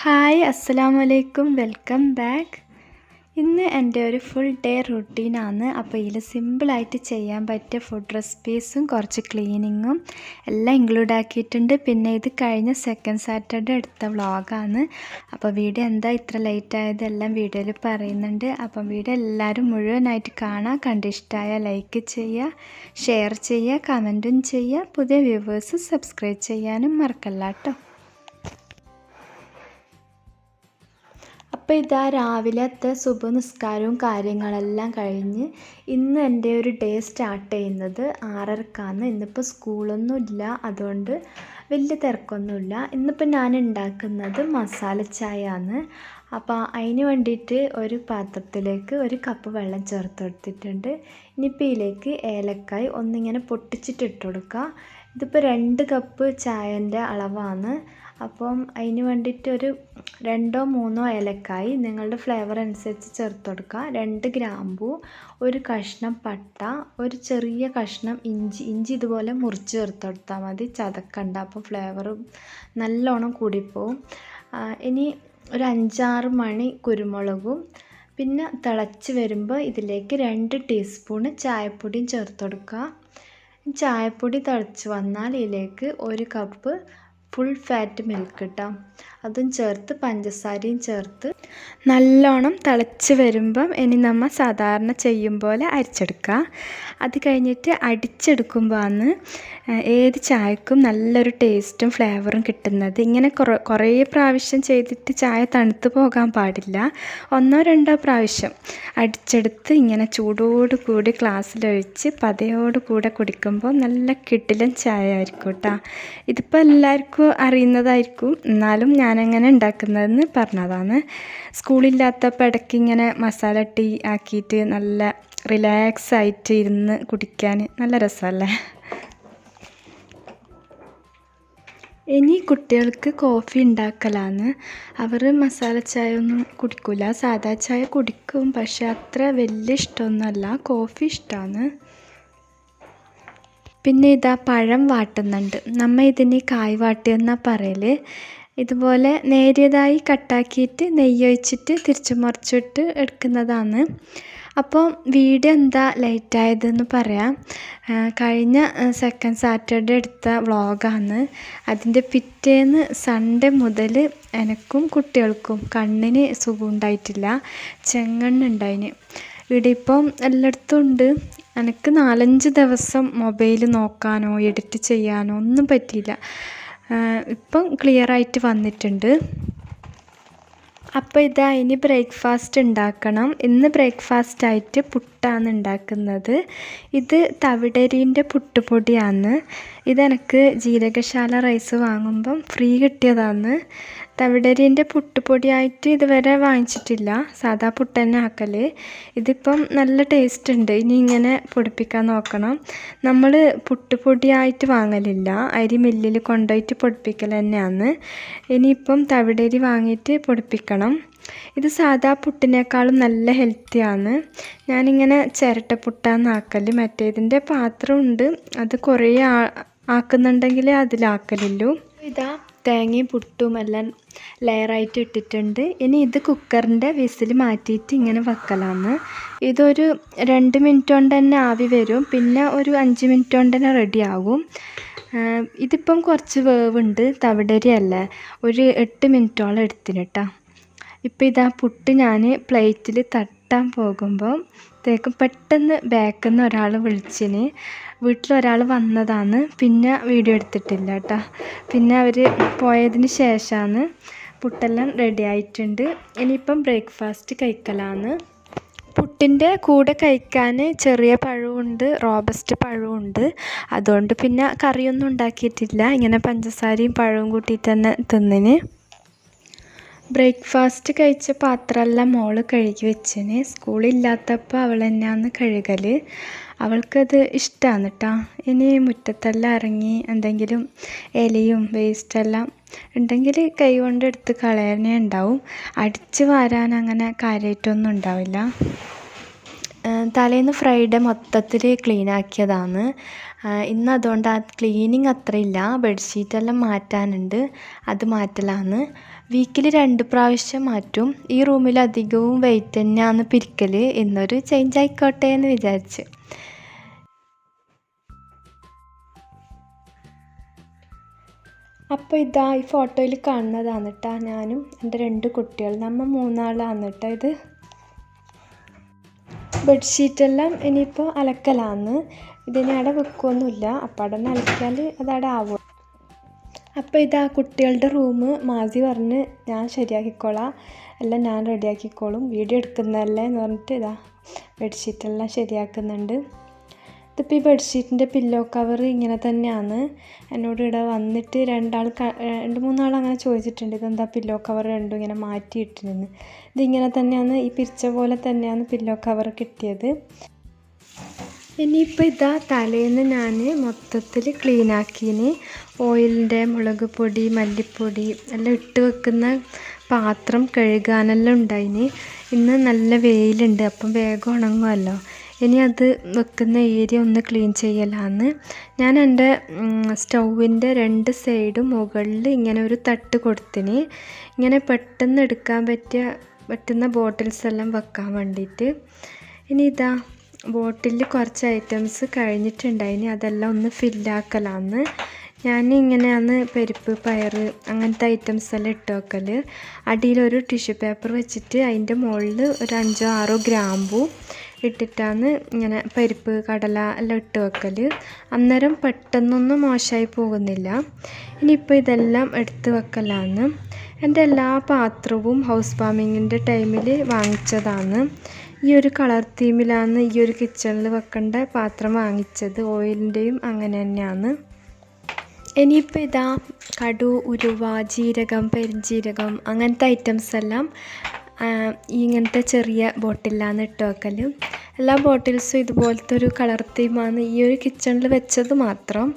Hi അസ്സലാമലൈക്കും welcome back. ഇന്ന് എൻ്റെ ഒരു ഫുൾ ഡേ റുട്ടീനാണ്. അപ്പോൾ ഇതിൽ സിമ്പിളായിട്ട് ചെയ്യാൻ പറ്റിയ ഫുഡ് റെസിപ്പീസും കുറച്ച് ക്ലീനിങ്ങും എല്ലാം ഇൻക്ലൂഡ് ആക്കിയിട്ടുണ്ട്. പിന്നെ ഇത് കഴിഞ്ഞ സെക്കൻഡ് സാറ്റർഡേ എടുത്ത വ്ളോഗാണ്. അപ്പോൾ വീഡിയോ എന്താ ഇത്ര ലേറ്റ് ആയതെല്ലാം വീഡിയോയിൽ പറയുന്നുണ്ട്. അപ്പം വീഡിയോ എല്ലാവരും മുഴുവനായിട്ട് കാണാം. കണ്ടിഷ്ടമായ ലൈക്ക് ചെയ്യുക, ഷെയർ ചെയ്യുക, കമൻറ്റും ചെയ്യുക. പുതിയ വ്യൂവേഴ്സ് സബ്സ്ക്രൈബ് ചെയ്യാനും മറക്കല്ല കേട്ടോ. അപ്പോൾ ഇതാ രാവിലത്തെ സുബഹ് നിസ്കാരവും കാര്യങ്ങളെല്ലാം കഴിഞ്ഞ് ഇന്ന് എൻ്റെ ഒരു ഡേ സ്റ്റാർട്ട് ചെയ്യുന്നത് 6:30ക്കാണ്. ഇന്നിപ്പോൾ സ്കൂളൊന്നും ഇല്ല, അതുകൊണ്ട് വലിയ തിരക്കൊന്നുമില്ല. ഇന്നിപ്പോൾ ഞാൻ ഉണ്ടാക്കുന്നത് മസാല ചായ ആണ്. അപ്പോൾ അതിന് വേണ്ടിയിട്ട് ഒരു പാത്രത്തിലേക്ക് 1 കപ്പ് വെള്ളം ചേർത്ത് കൊടുത്തിട്ടുണ്ട്. ഇനിയിപ്പോൾ ഇതിലേക്ക് ഏലക്കായ് ഒന്നിങ്ങനെ പൊട്ടിച്ചിട്ട് ഇട്ട് കൊടുക്കുക. ഇതിപ്പോൾ 2 കപ്പ് ചായൻ്റെ അളവാണ്. അപ്പം അതിന് വേണ്ടിയിട്ട് ഒരു 2-3 ഏലക്കായ് നിങ്ങളുടെ ഫ്ലേവർ അനുസരിച്ച് ചേർത്ത് കൊടുക്കുക. 2 ഗ്രാമ്പൂ, 1 കഷ്ണം പട്ട, ഒരു ചെറിയ കഷ്ണം ഇഞ്ചി ഇതുപോലെ മുറിച്ച് ചേർത്ത് കൊടുത്താൽ മതി, ചതക്കണ്ട. അപ്പോൾ ഫ്ലേവർ നല്ലോണം കൂടിപ്പോവും. ഇനി ഒരു 5-6 മണി കുരുമുളകും, പിന്നെ തിളച്ച് വരുമ്പോൾ ഇതിലേക്ക് 2 ടീസ്പൂണ് ചായപ്പൊടിയും ചേർത്ത് കൊടുക്കുക. ചായപ്പൊടി തിളച്ച് വന്നാൽ ഇതിലേക്ക് 1 കപ്പ് ഫുൾ ഫാറ്റ് മിൽക്ക് ഇട്ടാം, അതും ചേർത്ത് പഞ്ചസാരയും ചേർത്ത് നല്ലോണം തിളച്ച് വരുമ്പം ഇനി നമ്മൾ സാധാരണ ചെയ്യും പോലെ അരിച്ചെടുക്കുക. അത് കഴിഞ്ഞിട്ട് അടിച്ചെടുക്കുമ്പോഴാണ് ഏത് ചായക്കും നല്ലൊരു ടേസ്റ്റും ഫ്ലേവറും കിട്ടുന്നത്. ഇങ്ങനെ കുറേ പ്രാവശ്യം ചെയ്തിട്ട് ചായ തണുത്ത് പോകാൻ പാടില്ല. 1-2 പ്രാവശ്യം അടിച്ചെടുത്ത് ഇങ്ങനെ ചൂടോട് കൂടി ഗ്ലാസ്സിലൊഴിച്ച് പതയോടുകൂടെ കുടിക്കുമ്പോൾ നല്ല കിടിലൻ ചായ ആയിരിക്കും കേട്ടോ. ഇതിപ്പോൾ എല്ലാവർക്കും അറിയുന്നതായിരിക്കും, എന്നാലും ഞാനെങ്ങനെ ഉണ്ടാക്കുന്നതെന്ന് പറഞ്ഞതാണ്. സ്കൂളില്ലാത്തപ്പോൾ ഇടയ്ക്ക് ഇങ്ങനെ മസാല ടീ ആക്കിയിട്ട് നല്ല റിലാക്സ് ആയിട്ട് ഇരുന്ന് കുടിക്കാൻ നല്ല രസമല്ലേ. ഇനി കുട്ടികൾക്ക് കോഫി ഉണ്ടാക്കലാണ്. അവർ മസാല ചായ ഒന്നും കുടിക്കില്ല, സാദാ ചായ കുടിക്കും, പക്ഷെ അത്ര വലിയ ഇഷ്ടമൊന്നുമല്ല. കോഫി ഇഷ്ടമാണ്. പിന്നെ ഇതാ പഴം വാട്ടുന്നുണ്ട്. നമ്മൾ ഇതിന് കായ് വാട്ടിയെന്നാണ് പറയൽ. ഇതുപോലെ നേരിയതായി കട്ടാക്കിയിട്ട് നെയ്യൊഴിച്ചിട്ട് തിരിച്ചു മറിച്ചിട്ട് എടുക്കുന്നതാണ്. അപ്പോൾ വീഡിയോ എന്താ ലേറ്റായതെന്ന് പറയാം. കഴിഞ്ഞ സെക്കൻഡ് സാറ്റർഡേ എടുത്ത വ്ളോഗാണ്. അതിൻ്റെ പിറ്റേന്ന് സൺഡേ മുതൽ എനിക്കും കുട്ടികൾക്കും കണ്ണിന് സുഖമുണ്ടായിട്ടില്ല, ചെങ്കണ്ണുണ്ടായിന്. ഇവിടെ ഇപ്പം എല്ലായിടത്തും ഉണ്ട്. എനിക്ക് 4-5 ദിവസം മൊബൈൽ നോക്കാനോ എഡിറ്റ് ചെയ്യാനോ ഒന്നും പറ്റിയില്ല. ഇപ്പം ക്ലിയറായിട്ട് വന്നിട്ടുണ്ട്. അപ്പോൾ ഇതാ ഇനി ബ്രേക്ക്ഫാസ്റ്റ് ഉണ്ടാക്കണം. ഇന്ന് ബ്രേക്ക്ഫാസ്റ്റായിട്ട് പുട്ടാണ് ഉണ്ടാക്കുന്നത്. ഇത് തവിടരീൻ്റെ പുട്ടുപൊടിയാണ്. ഇതെനിക്ക് ജീരകശാല റൈസ് വാങ്ങുമ്പം ഫ്രീ കിട്ടിയതാണ്. തവിടരീൻ്റെ പുട്ടുപൊടിയായിട്ട് ഇതുവരെ വാങ്ങിച്ചിട്ടില്ല, സാധാ പുട്ട് തന്നെ ആക്കൽ. ഇതിപ്പം നല്ല ടേസ്റ്റ് ഉണ്ട്. ഇനി ഇങ്ങനെ പൊടിപ്പിക്കാൻ നോക്കണം. നമ്മൾ പുട്ടുപൊടിയായിട്ട് വാങ്ങലില്ല, അരി മില്ലിൽ കൊണ്ടുപോയിട്ട് പൊടിപ്പിക്കൽ തന്നെയാണ്. ഇനിയിപ്പം തവിടരി വാങ്ങിയിട്ട് പൊടിപ്പിക്കണം. ഇത് സാധാ പുട്ടിനേക്കാളും നല്ല ഹെൽത്തിയാണ്. ഞാനിങ്ങനെ ചിരട്ടപ്പുട്ടാന്ന് ആക്കൽ. മറ്റേതിൻ്റെ പാത്രമുണ്ട്, അത് കുറേ ആക്കുന്നുണ്ടെങ്കിലേ അതിലാക്കലുള്ളൂ. ഇതാ തേങ്ങയും പുട്ടും എല്ലാം ലെയറായിട്ട് ഇട്ടിട്ടുണ്ട്. ഇനി ഇത് കുക്കറിൻ്റെ വിസിൽ മാറ്റിയിട്ട് ഇങ്ങനെ വെക്കലാണ്. ഇതൊരു 2 മിനിറ്റ് കൊണ്ട് തന്നെ ആവി വരും, പിന്നെ ഒരു 5 മിനിറ്റ് കൊണ്ട് തന്നെ റെഡി ആകും. ഇതിപ്പം കുറച്ച് വേവുണ്ട്, തവിടരി അല്ലേ, ഒരു 8 മിനിറ്റോളം എടുത്തിന് കേട്ടോ. ഇപ്പോൾ ഇതാ പുട്ട് ഞാൻ പ്ലേറ്റിൽ തട്ടാൻ പോകുമ്പോൾ പെട്ടെന്ന് ബാക്കിൽ നിന്ന് ഒരാൾ വിളിച്ചിന്. വീട്ടിലൊരാൾ വന്നതാണ്, പിന്നെ വീഡിയോ എടുത്തിട്ടില്ല കേട്ടോ. പിന്നെ അവർ പോയതിന് ശേഷമാണ് പുട്ടെല്ലാം റെഡി ആയിട്ടുണ്ട്. ഇനിയിപ്പം ബ്രേക്ക്ഫാസ്റ്റ് കഴിക്കലാണ്. പുട്ടിൻ്റെ കൂടെ കഴിക്കാൻ ചെറിയ പഴമുണ്ട്, റോബസ്റ്റ് പഴമുണ്ട്. അതുകൊണ്ട് പിന്നെ കറിയൊന്നും ഉണ്ടാക്കിയിട്ടില്ല, ഇങ്ങനെ പഞ്ചസാരയും പഴവും കൂട്ടിയിട്ട് തന്നെ തിന്നിന്. ബ്രേക്ക്ഫാസ്റ്റ് കഴിച്ച പാത്രമെല്ലാം മോള് കഴുകി വെച്ചിന്. സ്കൂളില്ലാത്തപ്പോൾ അവൾ തന്നെയാണ് കഴുകൽ. അവൾക്കത് ഇഷ്ടമാണ് കേട്ടോ. ഇനി മുറ്റത്തെല്ലാം ഇറങ്ങി എന്തെങ്കിലും ഇലയും വേസ്റ്റെല്ലാം ഉണ്ടെങ്കിൽ കൈ കൊണ്ട് എടുത്ത് കളയാനേ ഉണ്ടാവും. അടിച്ച് വാരാൻ അങ്ങനെ കാര്യമായിട്ടൊന്നും ഉണ്ടാവില്ല. തലേന്ന് ഫ്രൈഡേ മൊത്തത്തിൽ ക്ലീൻ ആക്കിയതാണ്. ഇന്ന് അതുകൊണ്ട് ആ ക്ലീനിങ് അത്രയില്ല. ബെഡ്ഷീറ്റെല്ലാം മാറ്റാനുണ്ട്, അത് മാറ്റലാണ്. വീക്കിൽ 2 പ്രാവശ്യം മാറ്റും. ഈ റൂമിൽ അധികവും വെയിറ്റ് തന്നെയാണ് പിരിക്കൽ. ഇന്നൊരു ചേഞ്ച് ആയിക്കോട്ടെ എന്ന് വിചാരിച്ച്. അപ്പോൾ ഇതാ ഈ ഫോട്ടോയിൽ കാണുന്നതാണ് കേട്ടോ ഞാനും എൻ്റെ 2 കുട്ടികൾ. നമ്മൾ 3 ആളാണ് കേട്ടോ ഇത്. ബെഡ്ഷീറ്റെല്ലാം ഇനിയിപ്പോൾ അലക്കലാണ്. ഇതിനി അവിടെ വെക്കുകയൊന്നുമില്ല, അപ്പോൾ അവിടെ നിന്ന് അലക്കിയാൽ അതവിടെ ആവും. അപ്പോൾ ഇതാ കുട്ടികളുടെ റൂം മാസി പറഞ്ഞ് ഞാൻ ശരിയാക്കിക്കോളാം, എല്ലാം ഞാൻ റെഡിയാക്കിക്കോളും, വീഡിയോ എടുക്കുന്നതല്ലേ എന്ന് പറഞ്ഞിട്ട് ഇതാ ബെഡ്ഷീറ്റെല്ലാം ശരിയാക്കുന്നുണ്ട്. ഇതിപ്പോൾ ഈ ബെഡ്ഷീറ്റിൻ്റെ പില്ലോ കവർ ഇങ്ങനെ തന്നെയാണ്. എന്നോട് ഇവിടെ വന്നിട്ട് 2-3 ആൾ അങ്ങനെ ചോദിച്ചിട്ടുണ്ട്, ഇതെന്താ പില്ലോ കവർ രണ്ടും ഇങ്ങനെ മാറ്റിയിട്ടിരുന്ന്. ഇതിങ്ങനെ തന്നെയാണ്, ഈ പിരിച്ച പോലെ തന്നെയാണ് പില്ലോ കവർ കിട്ടിയത്. ഇനിയിപ്പോൾ ഇതാ തലേന്ന് ഞാൻ മൊത്തത്തിൽ ക്ലീനാക്കിന്. ഓയിലിൻ്റെ മുളക് പൊടി മല്ലിപ്പൊടി എല്ലാം ഇട്ട് വെക്കുന്ന പാത്രം കഴുകാനെല്ലാം ഉണ്ടായിന്. ഇന്ന് നല്ല വെയിലുണ്ട്, അപ്പം വേഗം ഉണങ്ങുമല്ലോ. ഇനി അത് വെക്കുന്ന ഏരിയ ഒന്ന് ക്ലീൻ ചെയ്യലാണ്. ഞാൻ എൻ്റെ സ്റ്റൗവിൻ്റെ 2 സൈഡും മുകളിൽ ഇങ്ങനെ ഒരു തട്ട് കൊടുത്തിന്, ഇങ്ങനെ പെട്ടെന്ന് എടുക്കാൻ പറ്റുന്ന ബോട്ടിൽസ് എല്ലാം വെക്കാൻ വേണ്ടിയിട്ട്. ഇനി ഇതാ ബോട്ടിലിൽ കുറച്ച് ഐറ്റംസ് കഴിഞ്ഞിട്ടുണ്ടായിന്, അതെല്ലാം ഒന്ന് ഫില്ലാക്കലാണ്. ഞാൻ ഇങ്ങനെയാണ് പരിപ്പ് പയർ അങ്ങനത്തെ ഐറ്റംസ് എല്ലാം ഇട്ട് വെക്കൽ. അടിയിലൊരു ടിഷ്യൂ പേപ്പർ വെച്ചിട്ട് അതിൻ്റെ മുകളിൽ ഒരു 5-6 ഗ്രാമ്പൂ ഇട്ടിട്ടാണ് ഇങ്ങനെ പരിപ്പ് കടല എല്ലാം ഇട്ട് വെക്കൽ. അന്നേരം പെട്ടെന്നൊന്നും മോശമായി പോകുന്നില്ല. ഇനിയിപ്പോൾ ഇതെല്ലാം എടുത്ത് വെക്കലാണ്. എൻ്റെ എല്ലാ പാത്രവും ഹൗസ് വാമിങ്ങിൻ്റെ ടൈമിൽ വാങ്ങിച്ചതാണ്. ഈ ഒരു കളർ തീമിലാണ് ഈ ഒരു കിച്ചണിൽ വെക്കേണ്ട പാത്രം വാങ്ങിച്ചത്. ഓയിലിൻ്റെയും അങ്ങനെ തന്നെയാണ്. ഇനിയിപ്പോൾ ഇതാ കടു, ഉലുവ, ജീരകം, പെരുംജീരകം അങ്ങനത്തെ ഐറ്റംസ് എല്ലാം ഇങ്ങനത്തെ ചെറിയ ബോട്ടിലാണ് ഇട്ട് വെക്കൽ. എല്ലാ ബോട്ടിൽസും ഇതുപോലത്തെ ഒരു കളർ തീമാണ് ഈ ഒരു കിച്ചണിൽ വെച്ചത് മാത്രം.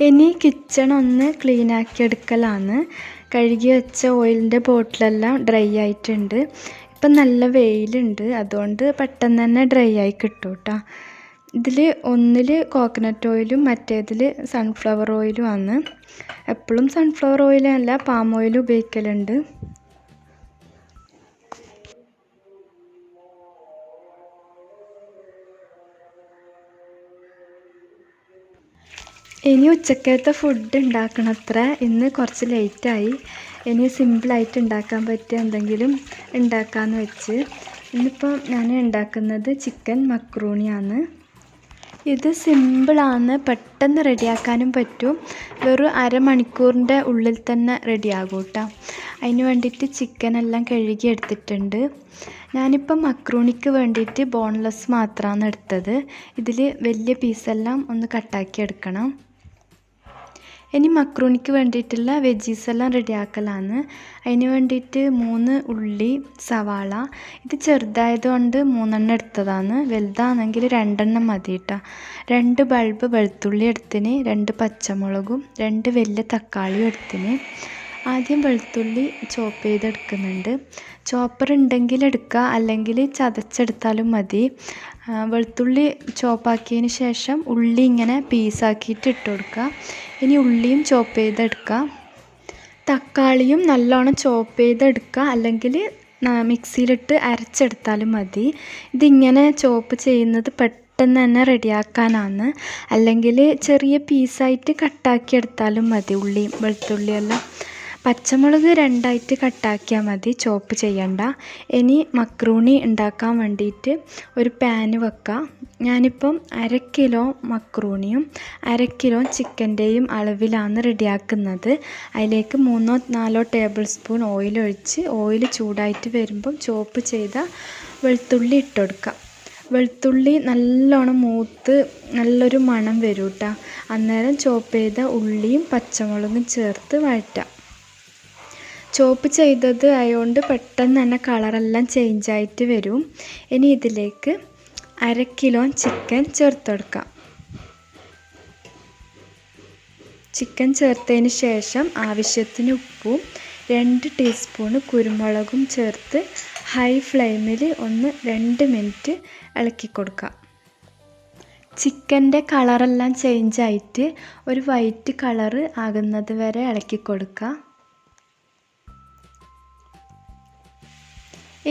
ഇനി കിച്ചൺ ഒന്ന് ക്ലീനാക്കി എടുക്കലാണ്. കഴുകി വെച്ച ഓയിലിൻ്റെ ബോട്ടിലെല്ലാം ഡ്രൈ ആയിട്ടുണ്ട്. ഇപ്പം നല്ല വെയിലുണ്ട്, അതുകൊണ്ട് പെട്ടെന്ന് തന്നെ ഡ്രൈ ആയി കിട്ടും കേട്ടോ. ഇതിൽ ഒന്നിൽ കോക്കനട്ട് ഓയിലും മറ്റേതിൽ സൺഫ്ലവർ ഓയിലും ആണ്. എപ്പോഴും സൺഫ്ലവർ ഓയിലല്ല, പാം ഓയിൽ ഉപയോഗിക്കലുണ്ട്. ഇനി ഉച്ചക്കത്തെ ഫുഡ് ഉണ്ടാക്കണത്ര. ഇന്ന് കുറച്ച് ലേറ്റായി. ഇനി സിമ്പിളായിട്ട് ഉണ്ടാക്കാൻ പറ്റിയ എന്തെങ്കിലും ഉണ്ടാക്കാമെന്ന് വെച്ച്. ഇന്നിപ്പം ഞാൻ ഉണ്ടാക്കുന്നത് ചിക്കൻ മക്രൂണിയാണ്. ഇത് സിമ്പിളാണ്, പെട്ടെന്ന് റെഡിയാക്കാനും പറ്റും. വെറും അരമണിക്കൂറിൻ്റെ ഉള്ളിൽ തന്നെ റെഡിയാകും കേട്ടോ. അതിന് വേണ്ടിയിട്ട് ചിക്കനെല്ലാം കഴുകി എടുത്തിട്ടുണ്ട്. ഞാനിപ്പം മക്രൂണിക്ക് വേണ്ടിയിട്ട് ബോൺലെസ് മാത്രമാണ് എടുത്തത്. ഇതിൽ വലിയ പീസെല്ലാം ഒന്ന് കട്ടാക്കി എടുക്കണം. ഇനി മക്രൂണിക്ക് വേണ്ടിയിട്ടുള്ള വെജീസെല്ലാം റെഡിയാക്കലാണ്. അതിന് വേണ്ടിയിട്ട് 3 ഉള്ളി, സവാള. ഇത് ചെറുതായതുകൊണ്ട് 3 എടുത്തതാണ്, വലുതാണെങ്കിൽ 2 മതി കേട്ടോ. 2 ബൾബ് വെളുത്തുള്ളി എടുത്തിന്, 2 പച്ചമുളകും 2 വലിയ തക്കാളിയും എടുത്തിന്. ആദ്യം വെളുത്തുള്ളി ചോപ്പ് ചെയ്തെടുക്കുന്നുണ്ട്. ചോപ്പർ ഉണ്ടെങ്കിൽ എടുക്കുക, അല്ലെങ്കിൽ ചതച്ചെടുത്താലും മതി. വെളുത്തുള്ളി ചോപ്പാക്കിയതിന് ശേഷം ഉള്ളി ഇങ്ങനെ പീസാക്കിയിട്ട് ഇട്ട് കൊടുക്കുക. ഇനി ഉള്ളിയും ചോപ്പ് ചെയ്തെടുക്കുക. തക്കാളിയും നല്ലോണം ചോപ്പ് ചെയ്തെടുക്കുക, അല്ലെങ്കിൽ മിക്സിയിലിട്ട് അരച്ചെടുത്താലും മതി. ഇതിങ്ങനെ ചോപ്പ് ചെയ്യുന്നത് പെട്ടെന്ന് തന്നെ റെഡിയാക്കാനാണ്, അല്ലെങ്കിൽ ചെറിയ പീസായിട്ട് കട്ടാക്കി എടുത്താലും മതി. ഉള്ളിയും വെളുത്തുള്ളിയെല്ലാം പച്ചമുളക് 2ആയിട്ട് കട്ടാക്കിയാൽ മതി, ചോപ്പ് ചെയ്യണ്ട. ഇനി മക്രൂണി ഉണ്ടാക്കാൻ വേണ്ടിയിട്ട് ഒരു പാന് വെക്കാം. ഞാനിപ്പം 1/2 കിലോ മക്രൂണിയും 1/2 കിലോ ചിക്കൻ്റെയും അളവിലാണ് റെഡിയാക്കുന്നത്. അതിലേക്ക് 3-4 ടേബിൾ സ്പൂൺ ഓയിൽ ഒഴിച്ച് ഓയിൽ ചൂടായിട്ട് വരുമ്പം ചോപ്പ് ചെയ്ത വെളുത്തുള്ളി ഇട്ട് കൊടുക്കാം. വെളുത്തുള്ളി നല്ലോണം മൂത്ത് നല്ലൊരു മണം വരും കേട്ടോ. അന്നേരം ചോപ്പ് ചെയ്ത ഉള്ളിയും പച്ചമുളകും ചേർത്ത് വഴറ്റാം. ചോപ്പ് ചെയ്തത് ആയതുകൊണ്ട് പെട്ടെന്ന് തന്നെ കളറെല്ലാം ചേഞ്ചായിട്ട് വരും. ഇനി ഇതിലേക്ക് 1/2 കിലോ ചിക്കൻ ചേർത്ത് കൊടുക്കാം. ചിക്കൻ ചേർത്തതിന് ശേഷം ആവശ്യത്തിന് ഉപ്പും 2 ടീസ്പൂൺ കുരുമുളകും ചേർത്ത് ഹൈ ഫ്ലെയിമിൽ 2 മിനിറ്റ് ഇളക്കി കൊടുക്കാം. ചിക്കൻ്റെ കളറെല്ലാം ചേഞ്ചായിട്ട് ഒരു വൈറ്റ് കളറ് ആകുന്നത് വരെ ഇളക്കി കൊടുക്കുക.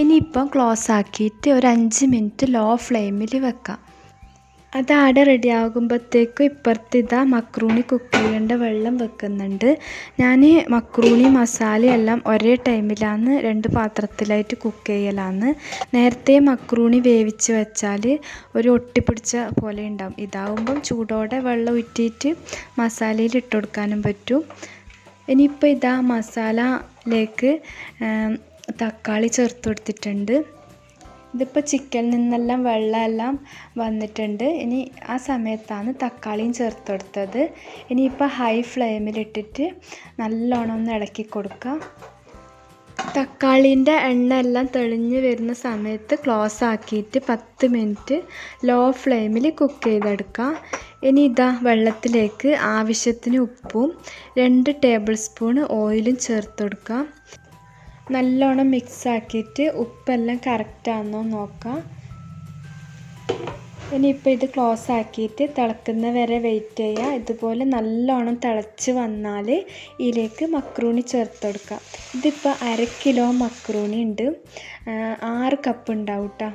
ഇനിയിപ്പം ക്ലോസ് ആക്കിയിട്ട് ഒരു 5 മിനിറ്റ് ലോ ഫ്ലെയിമിൽ വെക്കാം. അതാടെ റെഡി ആകുമ്പോഴത്തേക്കും ഇപ്പുറത്ത് മക്രൂണി കുക്ക് ചെയ്യേണ്ട വെള്ളം വെക്കുന്നുണ്ട്. ഞാൻ മക്രൂണി മസാലയെല്ലാം ഒരേ ടൈമിലാണ് 2 പാത്രത്തിലായിട്ട് കുക്ക് ചെയ്യലാണ്. നേരത്തെ മക്രൂണി വേവിച്ച് വെച്ചാൽ ഒരു ഒട്ടിപ്പിടിച്ച പോലെ ഉണ്ടാവും. ഇതാവുമ്പം ചൂടോടെ വെള്ളം ഊറ്റിയിട്ട് മസാലയിൽ ഇട്ട് കൊടുക്കാനും പറ്റും. ഇനിയിപ്പോൾ മസാലയിലേക്ക് തക്കാളി ചേർത്ത് കൊടുത്തിട്ടുണ്ട്. ഇതിപ്പോൾ ചിക്കനിൽ നിന്നെല്ലാം വെള്ളമെല്ലാം വന്നിട്ടുണ്ട്. ഇനി ആ സമയത്താണ് തക്കാളിയും ചേർത്ത് കൊടുത്തത്. ഇനിയിപ്പോൾ ഹൈ ഫ്ലെയിമിലിട്ടിട്ട് നല്ലോണം ഒന്ന് ഇളക്കി കൊടുക്കുക. തക്കാളീൻ്റെ എണ്ണ എല്ലാം തെളിഞ്ഞ് വരുന്ന സമയത്ത് ക്ലോസ് ആക്കിയിട്ട് 10 മിനിറ്റ് ലോ ഫ്ലെയിമിൽ കുക്ക് ചെയ്തെടുക്കുക. ഇനി വെള്ളത്തിലേക്ക് ആവശ്യത്തിന് ഉപ്പും 2 ടേബിൾ സ്പൂൺ ഓയിലും ചേർത്ത് കൊടുക്കുക. നല്ലോണം മിക്സ് ആക്കിയിട്ട് ഉപ്പെല്ലാം കറക്റ്റാണെന്നോ നോക്കാം. ഇനിയിപ്പോൾ ഇത് ക്ലോസ് ആക്കിയിട്ട് തിളക്കുന്ന വരെ വെയിറ്റ് ചെയ്യുക. ഇതുപോലെ നല്ലോണം തിളച്ച് വന്നാൽ ഇതിലേക്ക് മക്രൂണി ചേർത്ത് കൊടുക്കുക. ഇതിപ്പോൾ 1/2 കിലോ മക്രൂണി ഉണ്ട്. 6 കപ്പ് ഉണ്ടാവും കേട്ടോ.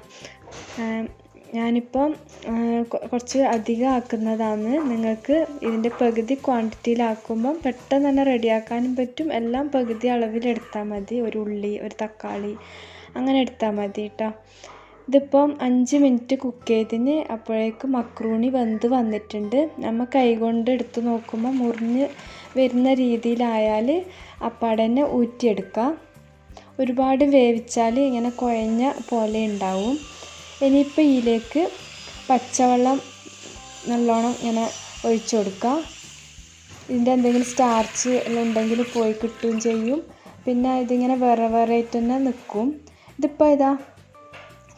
ഞാനിപ്പം കുറച്ച് അധികം ആക്കുന്നതാണ്. നിങ്ങൾക്ക് ഇതിൻ്റെ പകുതി ക്വാണ്ടിറ്റിയിലാക്കുമ്പം പെട്ടെന്ന് തന്നെ റെഡിയാക്കാനും പറ്റും. എല്ലാം പകുതി അളവിലെടുത്താൽ മതി. ഒരു ഉള്ളി, ഒരു തക്കാളി അങ്ങനെ എടുത്താൽ മതി കേട്ടോ. ഇതിപ്പം 5 മിനിറ്റ് കുക്ക് ചെയ്തതിന് അപ്പോഴേക്കും മക്രൂണി വെന്ത് വന്നിട്ടുണ്ട്. നമ്മൾ കൈകൊണ്ട് എടുത്ത് നോക്കുമ്പോൾ മുറിഞ്ഞ് വരുന്ന രീതിയിലായാൽ അപ്പാടെ തന്നെ ഊറ്റിയെടുക്കുക. ഒരുപാട് വേവിച്ചാൽ ഇങ്ങനെ കുഴഞ്ഞ പോലെ ഉണ്ടാവും. ഇനിയിപ്പോൾ ഇതിലേക്ക് പച്ചവെള്ളം നല്ലോണം ഇങ്ങനെ ഒഴിച്ചു കൊടുക്കുക. ഇതിൻ്റെ എന്തെങ്കിലും സ്റ്റാർച്ച് എല്ലാം ഉണ്ടെങ്കിൽ പോയി കിട്ടുകയും ചെയ്യും. പിന്നെ ഇതിങ്ങനെ വേറെ തന്നെ നിൽക്കും. ഇതിപ്പോൾ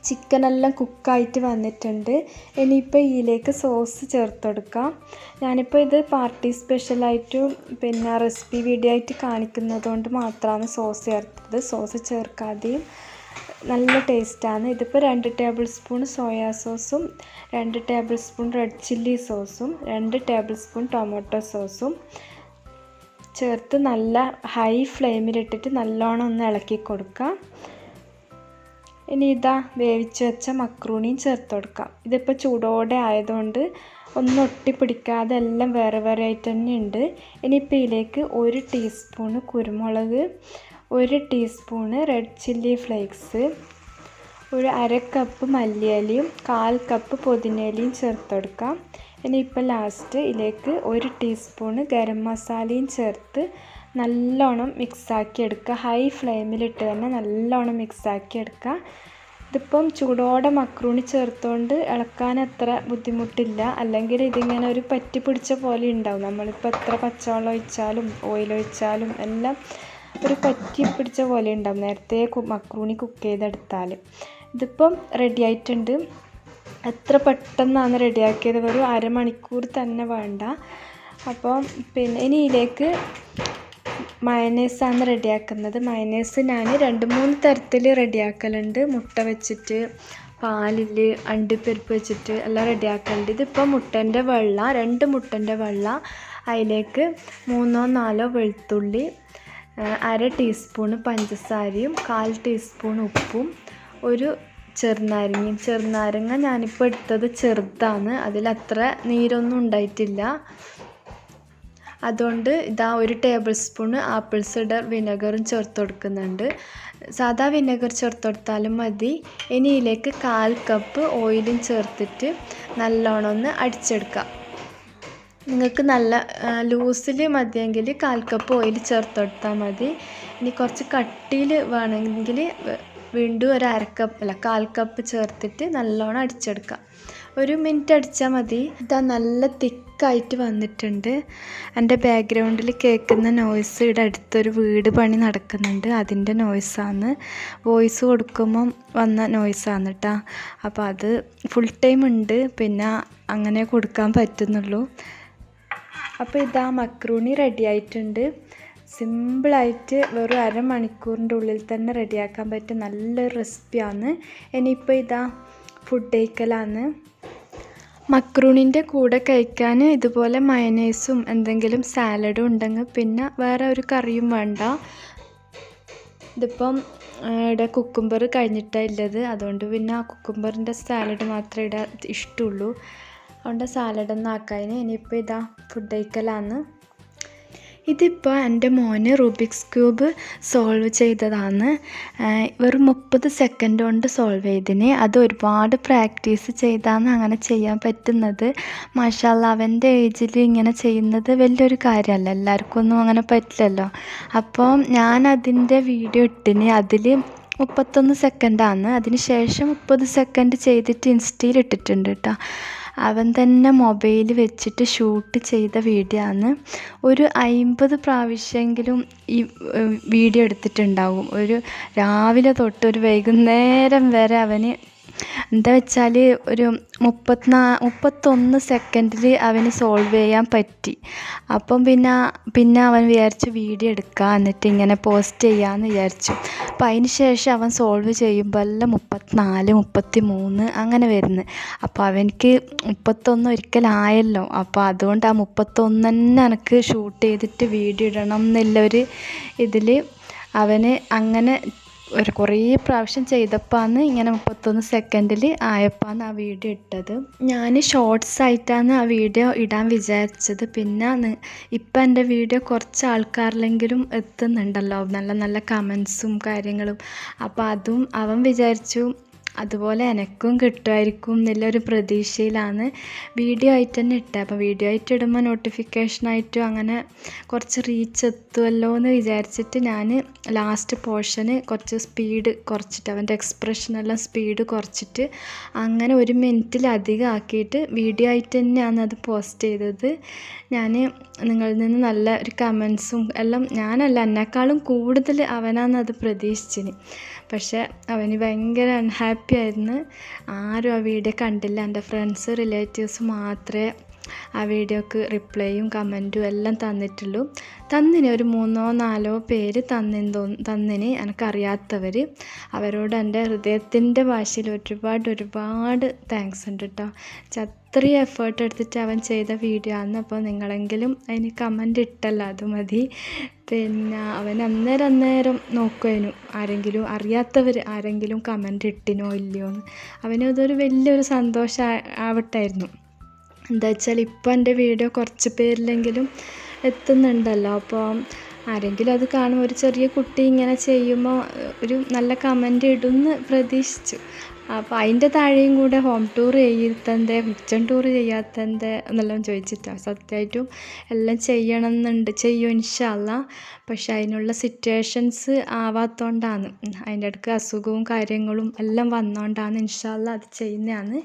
ചിക്കനെല്ലാം കുക്കായിട്ട് വന്നിട്ടുണ്ട്. ഇനിയിപ്പോൾ ഇതിലേക്ക് സോസ് ചേർത്ത് കൊടുക്കാം. ഞാനിപ്പോൾ ഇത് പാർട്ടി സ്പെഷ്യലായിട്ടും പിന്നെ റെസിപ്പി വീഡിയോ ആയിട്ട് കാണിക്കുന്നത് കൊണ്ട് മാത്രമാണ് സോസ് ചേർത്തത്. സോസ് ചേർക്കാതെയും നല്ല ടേസ്റ്റാണ്. ഇതിപ്പോൾ 2 ടേബിൾ സ്പൂൺ സോയാ സോസും 2 ടേബിൾ സ്പൂൺ റെഡ് ചില്ലി സോസും 2 ടേബിൾ സ്പൂൺ ടൊമാറ്റോ സോസും ചേർത്ത് നല്ല ഹൈ ഫ്ലെയിമിലിട്ടിട്ട് നല്ലോണം ഒന്ന് ഇളക്കി കൊടുക്കുക. ഇനി വേവിച്ച് വെച്ച മക്രൂണിയും ചേർത്ത് കൊടുക്കാം. ഇതിപ്പോൾ ചൂടോടെ ആയതുകൊണ്ട് ഒന്നും ഒട്ടിപ്പിടിക്കാതെ എല്ലാം വേറെ ആയിട്ട് തന്നെ ഉണ്ട്. ഇനിയിപ്പോൾ ഇതിലേക്ക് 1 ടീസ്പൂൺ കുരുമുളക്, 1 ടീസ്പൂണ് റെഡ് ചില്ലി ഫ്ലേക്സ്, ഒരു 1/2 കപ്പ് മല്ലിയിലയും 1/4 കപ്പ് പുതിനയിലയും ചേർത്ത് കൊടുക്കാം. ഇനിയിപ്പോൾ ലാസ്റ്റ് ഇതിലേക്ക് 1 ടീസ്പൂണ് ഗരം മസാലയും ചേർത്ത് നല്ലോണം മിക്സാക്കി എടുക്കുക. ഹൈ ഫ്ലെയിമിലിട്ട് തന്നെ നല്ലോണം മിക്സാക്കി എടുക്കുക. ഇതിപ്പം ചൂടോടെ മക്രൂണി ചേർത്തുകൊണ്ട് ഇളക്കാൻ അത്ര ബുദ്ധിമുട്ടില്ല. അല്ലെങ്കിൽ ഇതിങ്ങനെ ഒരു പറ്റി പിടിച്ച പോലെ ഉണ്ടാവും. നമ്മളിപ്പോൾ എത്ര പച്ചവെള്ളം ഒഴിച്ചാലും ഓയിലൊഴിച്ചാലും എല്ലാം ഒരു പറ്റി പിടിച്ച പോലെ ഉണ്ടാവും നേരത്തെ മക്രൂണി കുക്ക് ചെയ്തെടുത്താൽ. ഇതിപ്പം റെഡി ആയിട്ടുണ്ട്. എത്ര പെട്ടെന്നാണ് റെഡിയാക്കിയത്, ഒരു അരമണിക്കൂർ തന്നെ വേണ്ട. അപ്പം പിന്നെ ഇനി ഇതിലേക്ക് മയണൈസാണ് റെഡിയാക്കുന്നത്. മയണൈസ് ഞാൻ 2-3 തരത്തിൽ റെഡിയാക്കലുണ്ട്. മുട്ട വെച്ചിട്ട്, പാലിൽ അണ്ടിപ്പരിപ്പ് വെച്ചിട്ട് എല്ലാം റെഡിയാക്കലുണ്ട്. ഇതിപ്പോൾ മുട്ടൻ്റെ വെള്ള, 2 മുട്ടൻ്റെ വെള്ള, അതിലേക്ക് 3-4 വെളുത്തുള്ളി, 1/2 ടീസ്പൂൺ പഞ്ചസാരയും 1/4 ടീസ്പൂൺ ഉപ്പും, ഒരു ചെറുനാരങ്ങ ഞാനിപ്പോൾ എടുത്തത് ചെറുതാണ്, അതിലത്ര നീരൊന്നും ഉണ്ടായിട്ടില്ല. അതുകൊണ്ട് 1 ടേബിൾ സ്പൂൺ ആപ്പിൾ സിഡർ വിനെഗറും ചേർത്ത് കൊടുക്കുന്നുണ്ട്. സാധാ വിനെഗർ ചേർത്ത് കൊടുത്താലും മതി. ഇനി ഇതിലേക്ക് 1/4 കപ്പ് ഓയിലും ചേർത്തിട്ട് നല്ലോണം ഒന്ന് അടിച്ചെടുക്കാം. നിങ്ങൾക്ക് നല്ല ലൂസിൽ മതിയെങ്കിൽ 1/4 കപ്പ് ഓയിൽ ചേർത്ത് കൊടുത്താൽ മതി. ഇനി കുറച്ച് കട്ടിയിൽ വേണമെങ്കിൽ വീണ്ടും ഒരു 1/4 കപ്പ് ചേർത്തിട്ട് നല്ലോണം അടിച്ചെടുക്കാം. 1 മിനിറ്റ് അടിച്ചാൽ മതി. നല്ല തിക്ക് തിക്കായിട്ട് വന്നിട്ടുണ്ട്. എൻ്റെ ബാക്ക്ഗ്രൗണ്ടിൽ കേൾക്കുന്ന നോയ്സ് ഇവിടെ അടുത്തൊരു വീട് പണി നടക്കുന്നുണ്ട്, അതിൻ്റെ നോയ്സാണ്. വോയിസ് കൊടുക്കുമ്പം വന്ന നോയ്സാണ് കേട്ടോ. അപ്പോൾ അത് ഫുൾ ടൈം ഉണ്ട്, പിന്നെ അങ്ങനെ കൊടുക്കാൻ പറ്റുന്നുള്ളൂ. അപ്പോൾ ഇതാ മക്രൂണി റെഡി ആയിട്ടുണ്ട്. സിമ്പിളായിട്ട് വെറും അരമണിക്കൂറിൻ്റെ ഉള്ളിൽ തന്നെ റെഡിയാക്കാൻ പറ്റിയ നല്ലൊരു റെസിപ്പിയാണ്. ഇനിയിപ്പോൾ ഇതാ ഫുഡ് കഴിക്കലാണ്. മക്രൂണിൻ്റെ കൂടെ കഴിക്കാൻ ഇതുപോലെ മയനൈസും എന്തെങ്കിലും സാലഡും ഉണ്ടെങ്കിൽ പിന്നെ വേറെ ഒരു കറിയും വേണ്ട. ഇതിപ്പം ഇവിടെ കുക്കുംബർ കഴിഞ്ഞിട്ടാണ് ഉള്ളത്, അതുകൊണ്ട് പിന്നെ ആ കുക്കുംബറിൻ്റെ സാലഡ് മാത്രമേ ഇവിടെ ഇഷ്ടമുള്ളൂ. അതുകൊണ്ട് സാലഡൊന്നും ആക്കാൻ. ഇനിയിപ്പോൾ ഇതാ ഫുഡ് കഴിക്കലാണ്. ഇതിപ്പോൾ എൻ്റെ മോന് റൂബിക്സ് ക്യൂബ് സോൾവ് ചെയ്തതാണ്. വെറും 30 സെക്കൻഡ് കൊണ്ട് സോൾവ് ചെയ്തിന്. അത് ഒരുപാട് പ്രാക്ടീസ് ചെയ്താണ് അങ്ങനെ ചെയ്യാൻ പറ്റുന്നത്. മാഷാഅല്ലാഹ്, അവൻ്റെ ഏജിൽ ഇങ്ങനെ ചെയ്യുന്നത് വലിയൊരു കാര്യമല്ല, എല്ലാവർക്കും ഒന്നും അങ്ങനെ പറ്റില്ലല്ലോ. അപ്പോൾ ഞാൻ അതിൻ്റെ വീഡിയോ ഇട്ടിന്. അതിൽ 31 സെക്കൻഡാണ്. അതിന് ശേഷം 30 സെക്കൻഡ് ചെയ്തിട്ട് ഇൻസ്റ്റയിൽ ഇട്ടിട്ടുണ്ട് കേട്ടോ. അവൻ തന്നെ മൊബൈൽ വെച്ചിട്ട് ഷൂട്ട് ചെയ്ത വീഡിയോ ആണ്. ഒരു 50 പ്രാവശ്യമെങ്കിലും ഈ വീഡിയോ എടുത്തിട്ടുണ്ടാവും. ഒരു രാവിലെ തൊട്ട് ഒരു വൈകുന്നേരം വരെ അവന് എന്താ വെച്ചാൽ ഒരു 31 സെക്കൻഡിൽ അവന് സോൾവ് ചെയ്യാൻ പറ്റി. അപ്പം പിന്നെ അവൻ വിചാരിച്ചു വീഡിയോ എടുക്കുക, എന്നിട്ട് ഇങ്ങനെ പോസ്റ്റ് ചെയ്യാമെന്ന് വിചാരിച്ചു. അപ്പം അതിന് ശേഷം അവൻ സോൾവ് ചെയ്യുമ്പോൾ എല്ലാം 34, 33 അങ്ങനെ വരുന്നത്. അപ്പോൾ അവനിക്ക് 31 ഒരിക്കലായല്ലോ. അപ്പോൾ അതുകൊണ്ട് ആ 31 തന്നെ എനിക്ക് ഷൂട്ട് ചെയ്തിട്ട് വീഡിയോ ഇടണം എന്നുള്ളൊരു ഇതിൽ അവന് അങ്ങനെ കുറേ പ്രാവശ്യം ചെയ്തപ്പോഴാണ് ഇങ്ങനെ 31 സെക്കൻഡിൽ ആയപ്പോഴാണ് ആ വീഡിയോ ഇട്ടത്. ഞാൻ ഷോർട്സ് ആയിട്ടാണ് ആ വീഡിയോ ഇടാൻ വിചാരിച്ചത്. പിന്നെ ഇപ്പം എൻ്റെ വീഡിയോ കുറച്ച് ആൾക്കാരിലെങ്കിലും എത്തുന്നുണ്ടല്ലോ, നല്ല നല്ല കമൻസും കാര്യങ്ങളും. അപ്പോൾ അതും അവൻ വിചാരിച്ചു അതുപോലെ എനിക്കും കിട്ടുമായിരിക്കും എന്നുള്ളൊരു പ്രതീക്ഷയിലാണ് വീഡിയോ ആയിട്ട് തന്നെ ഇട്ടത്. അപ്പോൾ വീഡിയോ ആയിട്ട് ഇടുമ്പോൾ നോട്ടിഫിക്കേഷനായിട്ടും അങ്ങനെ കുറച്ച് റീച്ച് എത്തുമല്ലോ എന്ന് വിചാരിച്ചിട്ട് ഞാൻ ലാസ്റ്റ് പോർഷന് കുറച്ച് സ്പീഡ് കുറച്ചിട്ട്, അവൻ്റെ എക്സ്പ്രഷനെല്ലാം സ്പീഡ് കുറച്ചിട്ട് അങ്ങനെ 1 മിനിറ്റിലധികം ആക്കിയിട്ട് വീഡിയോ ആയിട്ട് തന്നെയാണ് അത് പോസ്റ്റ് ചെയ്തത്. ഞാൻ നിങ്ങളിൽ നിന്ന് നല്ല ഒരു കമൻസും എല്ലാം, ഞാനല്ല എന്നെക്കാളും കൂടുതൽ അവനാണ് അത് പ്രതീക്ഷിച്ചിന്. പക്ഷേ അവന് ഭയങ്കര അൺഹാപ്പി ആയിരുന്നു. ആരും ആ വീഡിയോ കണ്ടില്ല. എൻ്റെ ഫ്രണ്ട്സ് റിലേറ്റീവ്സ് മാത്രമേ ആ വീഡിയോക്ക് റിപ്ലൈയും കമൻറ്റും എല്ലാം തന്നിട്ടുള്ളൂ. തന്നിന് ഒരു 3-4 പേര് തന്നിന് എനിക്കറിയാത്തവർ. അവരോട് എൻ്റെ ഹൃദയത്തിൻ്റെ ഭാഷയിൽ ഒരുപാട് താങ്ക്സ് ഉണ്ട് കേട്ടോ. അത്രയും എഫേർട്ട് എടുത്തിട്ട് അവൻ ചെയ്ത വീഡിയോ ആണ്. അപ്പോൾ നിങ്ങളെങ്കിലും അതിന് കമൻ്റ് ഇട്ടല്ല, അത് മതി. പിന്നെ അവൻ അന്നേരം നോക്കുവാനും ആരെങ്കിലും അറിയാത്തവർ ആരെങ്കിലും കമൻ്റ് ഇട്ടിനോ ഇല്ലയോ എന്ന്. അവനതൊരു വലിയൊരു സന്തോഷം ആവട്ടായിരുന്നു. എന്താ വെച്ചാൽ ഇപ്പോൾ എൻ്റെ വീഡിയോ കുറച്ച് പേരിലെങ്കിലും എത്തുന്നുണ്ടല്ലോ. അപ്പോൾ ആരെങ്കിലും അത് കാണുമ്പോൾ ഒരു ചെറിയ കുട്ടി ഇങ്ങനെ ചെയ്യുമ്പോൾ ഒരു നല്ല കമൻ്റ് ഇടുമെന്ന് പ്രതീക്ഷിച്ചു. അപ്പോൾ അതിൻ്റെ താഴെയും കൂടെ ഹോം ടൂർ ചെയ്യാത്തത്, കിച്ചൺ ടൂർ ചെയ്യാത്തത് എന്നെല്ലാം ചോദിച്ചിട്ടാണ്. സത്യമായിട്ടും എല്ലാം ചെയ്യണമെന്നുണ്ട്, ചെയ്യും ഇൻഷാ അല്ലാഹ്. പക്ഷെ അതിനുള്ള സിറ്റുവേഷൻസ് ആവാത്തതുകൊണ്ടാണ്, അതിൻ്റെ ഇടയ്ക്ക് അസുഖവും കാര്യങ്ങളും എല്ലാം വന്നുകൊണ്ടാണ്. ഇൻഷാ അല്ലാഹ് അത് ചെയ്യുന്നതാണ്.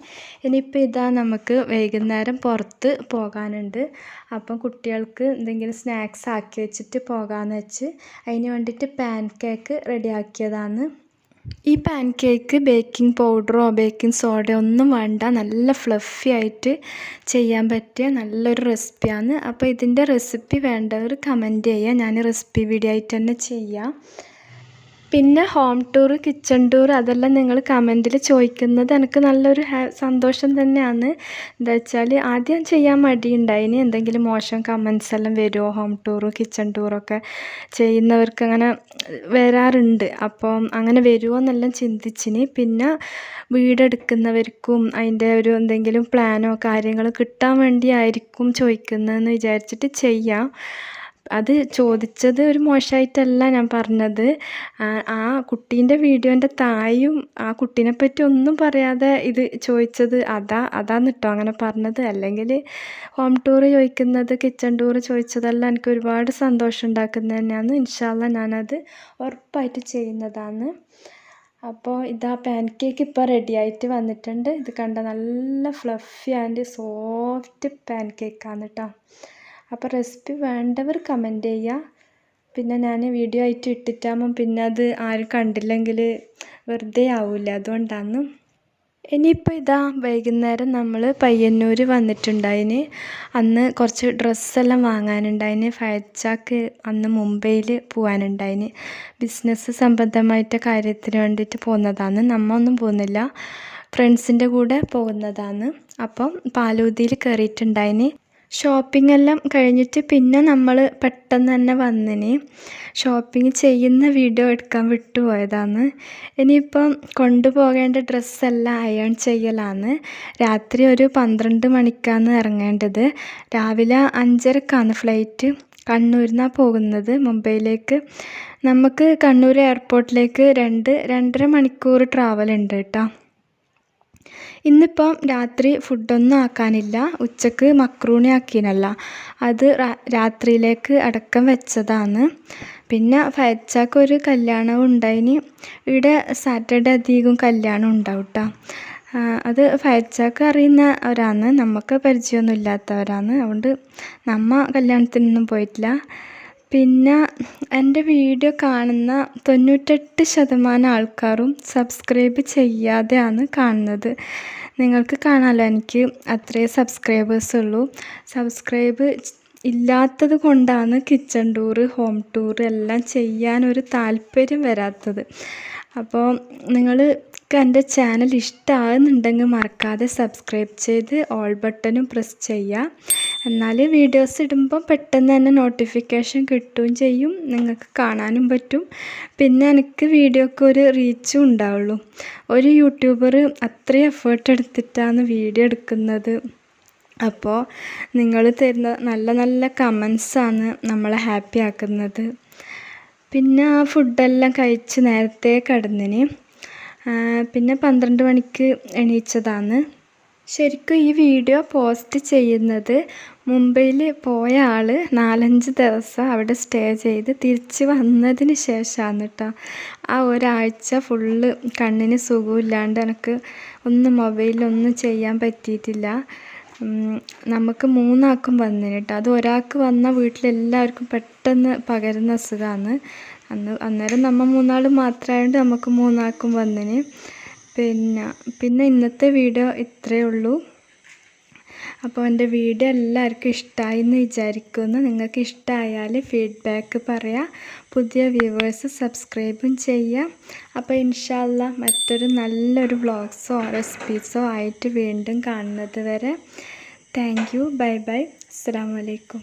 ഇനിയിപ്പോൾ ഇതാ നമുക്ക് വൈകുന്നേരം പുറത്ത് പോകാനുണ്ട്. അപ്പം കുട്ടികൾക്ക് എന്തെങ്കിലും സ്നാക്സ് ആക്കി വെച്ചിട്ട് പോകാമെന്ന് വെച്ച് അതിന് വേണ്ടിയിട്ട് പാൻ കേക്ക് റെഡിയാക്കിയതാണ്. ഈ പാൻ കേക്ക് ബേക്കിംഗ് പൗഡറോ ബേക്കിംഗ് സോഡയോ ഒന്നും വേണ്ട, നല്ല ഫ്ലഫി ആയിട്ട് ചെയ്യാൻ പറ്റിയ നല്ലൊരു റെസിപ്പിയാണ്. അപ്പോൾ ഇതിൻ്റെ റെസിപ്പി വേണ്ടവർ കമൻറ്റ് ചെയ്യുക, ഞാൻ റെസിപ്പി വീഡിയോ ആയിട്ട് തന്നെ ചെയ്യാം. പിന്നെ ഹോം ടൂർ, കിച്ചൺ ടൂർ അതെല്ലാം നിങ്ങൾ കമൻറ്റിൽ ചോദിക്കുന്നത് എനിക്ക് നല്ലൊരു സന്തോഷം തന്നെയാണ്. എന്താ വെച്ചാൽ ആദ്യം ചെയ്യാൻ മടിയുണ്ടായിന്, എന്തെങ്കിലും മോശം കമൻസ് എല്ലാം വരുമോ, ഹോം ടൂറും കിച്ചൺ ടൂറൊക്കെ ചെയ്യുന്നവർക്ക് അങ്ങനെ വരാറുണ്ട്. അപ്പം അങ്ങനെ വരുമോ എന്നെല്ലാം ചിന്തിച്ചിന്. പിന്നെ വീടെടുക്കുന്നവർക്കും അതിൻ്റെ ഒരു എന്തെങ്കിലും പ്ലാനോ കാര്യങ്ങളോ കിട്ടാൻ വേണ്ടിയായിരിക്കും ചോദിക്കുന്നതെന്ന് വിചാരിച്ചിട്ട് ചെയ്യാം. അത് ചോദിച്ചത് ഒരു മോശമായിട്ടല്ല ഞാൻ പറഞ്ഞത്. ആ കുട്ടീൻ്റെ വീഡിയോൻ്റെ തായും ആ കുട്ടീനെപ്പറ്റി ഒന്നും പറയാതെ ഇത് ചോദിച്ചത് അതാണ് കേട്ടോ അങ്ങനെ പറഞ്ഞത്. അല്ലെങ്കിൽ ഹോം ടൂർ ചോദിക്കുന്നത്, കിച്ചൺ ടൂർ ചോദിച്ചതെല്ലാം എനിക്ക് ഒരുപാട് സന്തോഷം ഉണ്ടാക്കുന്നത് തന്നെയാണ്. ഇൻഷാ അല്ലാഹ് ഞാനത് ഉറപ്പായിട്ട് ചെയ്യുന്നതാണ്. അപ്പോൾ ഇതാ പാൻ കേക്ക് ഇപ്പോൾ റെഡി ആയിട്ട് വന്നിട്ടുണ്ട്. ഇത് കണ്ട നല്ല ഫ്ലഫി ആൻഡ് സോഫ്റ്റ് പാൻ കേക്കാണ് കേട്ടോ. അപ്പോൾ റെസിപ്പി വേണ്ടവർ കമൻറ്റ് ചെയ്യുക. പിന്നെ ഞാൻ വീഡിയോ ആയിട്ട് ഇട്ടിട്ടാകുമ്പം പിന്നെ അത് ആരും കണ്ടില്ലെങ്കിൽ വെറുതെ ആവില്ല, അതുകൊണ്ടാണ്. ഇനിയിപ്പോൾ ഇതാ വൈകുന്നേരം നമ്മൾ പയ്യന്നൂർ വന്നിട്ടുണ്ടായിന്. അന്ന് കുറച്ച് ഡ്രസ്സെല്ലാം വാങ്ങാനുണ്ടായിന്. ഫയച്ചാക്ക് അന്ന് മുംബൈയിൽ പോകാനുണ്ടായിന്. ബിസിനസ് സംബന്ധമായിട്ട് കാര്യത്തിന് വേണ്ടിയിട്ട് പോകുന്നതാണ്. നമ്മ ഒന്നും പോകുന്നില്ല, ഫ്രണ്ട്സിൻ്റെ കൂടെ പോകുന്നതാണ്. അപ്പം പാലൂതിയിൽ കയറിയിട്ടുണ്ടായിന്. ഷോപ്പിംഗ് എല്ലാം കഴിഞ്ഞിട്ട് പിന്നെ നമ്മൾ പെട്ടെന്ന് തന്നെ വന്നിന്. ഷോപ്പിംഗ് ചെയ്യുന്ന വീഡിയോ എടുക്കാൻ വിട്ടുപോയതാണ്. ഇനിയിപ്പം കൊണ്ടുപോകേണ്ട ഡ്രസ്സെല്ലാം അയൺ ചെയ്യലാണ്. രാത്രി ഒരു 12 മണിക്കാണ് ഇറങ്ങേണ്ടത്. രാവിലെ 5:30ക്കാണ് ഫ്ലൈറ്റ്. കണ്ണൂരിൽ നിന്നാണ് പോകുന്നത് മുംബൈയിലേക്ക്. നമുക്ക് കണ്ണൂർ എയർപോർട്ടിലേക്ക് 2-2.5 മണിക്കൂർ ട്രാവൽ ഉണ്ട് കേട്ടോ. ഇന്നിപ്പം രാത്രി ഫുഡൊന്നും ആക്കാനില്ല. ഉച്ചക്ക് മക്രൂണി ആക്കിനല്ല, അത് രാത്രിയിലേക്ക് അടക്കം വെച്ചതാണ്. പിന്നെ ഫയച്ചാക്ക് ഒരു കല്യാണവും ഉണ്ടായിന്. ഇവിടെ സാറ്റർഡേ അധികം കല്യാണം ഉണ്ടാവും കേട്ടോ. അത് ഫയച്ചാക്ക് അറിയുന്നവരാണ്, നമുക്ക് പരിചയമൊന്നും ഇല്ലാത്തവരാണ്. അതുകൊണ്ട് നമ്മ കല്യാണത്തിനൊന്നും പോയിട്ടില്ല. പിന്നെ എൻ്റെ വീഡിയോ കാണുന്ന 98% ആൾക്കാരും സബ്സ്ക്രൈബ് ചെയ്യാതെയാണ് കാണുന്നത്. നിങ്ങൾക്ക് കാണാമല്ലോ, എനിക്ക് അത്രേ സബ്സ്ക്രൈബേഴ്സ് ഉള്ളൂ. സബ്സ്ക്രൈബ് ഇല്ലാത്തത് കൊണ്ടാണ് കിച്ചൺ ടൂർ, ഹോം ടൂർ എല്ലാം ചെയ്യാനൊരു താല്പര്യം വരാത്തത്. അപ്പോൾ നിങ്ങൾക്ക് എൻ്റെ ചാനൽ ഇഷ്ടമാകുന്നുണ്ടെങ്കിൽ മറക്കാതെ സബ്സ്ക്രൈബ് ചെയ്ത് ഓൾ ബട്ടണും പ്രസ് ചെയ്യുക. എന്നാൽ വീഡിയോസ് ഇടുമ്പോൾ പെട്ടെന്ന് തന്നെ നോട്ടിഫിക്കേഷൻ കിട്ടുകയും ചെയ്യും, നിങ്ങൾക്ക് കാണാനും പറ്റും. പിന്നെ എനിക്ക് വീഡിയോക്ക് ഒരു റീച്ചും ഉണ്ടാവുള്ളൂ. ഒരു യൂട്യൂബർ അത്രയും എഫേർട്ട് എടുത്തിട്ടാണ് വീഡിയോ എടുക്കുന്നത്. അപ്പോൾ നിങ്ങൾ തരുന്ന നല്ല നല്ല കമൻസാണ് നമ്മളെ ഹാപ്പി ആക്കുന്നത്. പിന്നെ ആ ഫുഡെല്ലാം കഴിച്ച് നേരത്തെ കിടന്നിന്. പിന്നെ 12 മണിക്ക് എണീച്ചതാണ്. ശരിക്കും ഈ വീഡിയോ പോസ്റ്റ് ചെയ്യുന്നത് മുംബൈയിൽ പോയ ആൾ 4-5 ദിവസം അവിടെ സ്റ്റേ ചെയ്ത് തിരിച്ച് വന്നതിന് ശേഷമാണ് കേട്ടോ. ആ ഒരാഴ്ച ഫുള്ള് കണ്ണിന് സുഖമില്ലാണ്ട് എനിക്ക് മൊബൈലൊന്നും ചെയ്യാൻ പറ്റിയിട്ടില്ല. നമുക്ക് 3 ആൾക്കും വന്നിന് കേട്ടോ. അത് ഒരാൾക്ക് വന്നാൽ വീട്ടിലെല്ലാവർക്കും പെട്ടെന്ന് പകരുന്ന അസുഖമാണ്. അന്നേരം നമ്മൾ 3 ആൾ മാത്രമായതുകൊണ്ട് നമുക്ക് 3 ആൾക്കും വന്നിന്. പിന്നെ ഇന്നത്തെ വീഡിയോ ഇത്രയേ ഉള്ളൂ. അപ്പോൾ എൻ്റെ വീഡിയോ എല്ലാവർക്കും ഇഷ്ടമായി എന്ന് വിചാരിക്കുന്നു. നിങ്ങൾക്ക് ഇഷ്ടമായാൽ ഫീഡ്ബാക്ക് പറയാം. പുതിയ വ്യൂവേഴ്സ് സബ്സ്ക്രൈബും ചെയ്യാം. അപ്പോൾ ഇൻഷാ അല്ലാഹ് മറ്റൊരു നല്ലൊരു വ്ളോഗ്സോ റെസിപ്പീസോ ആയിട്ട് വീണ്ടും കാണുന്നത് വരെ താങ്ക് യു. Bye bye. അസ്സലാമു അലൈക്കും.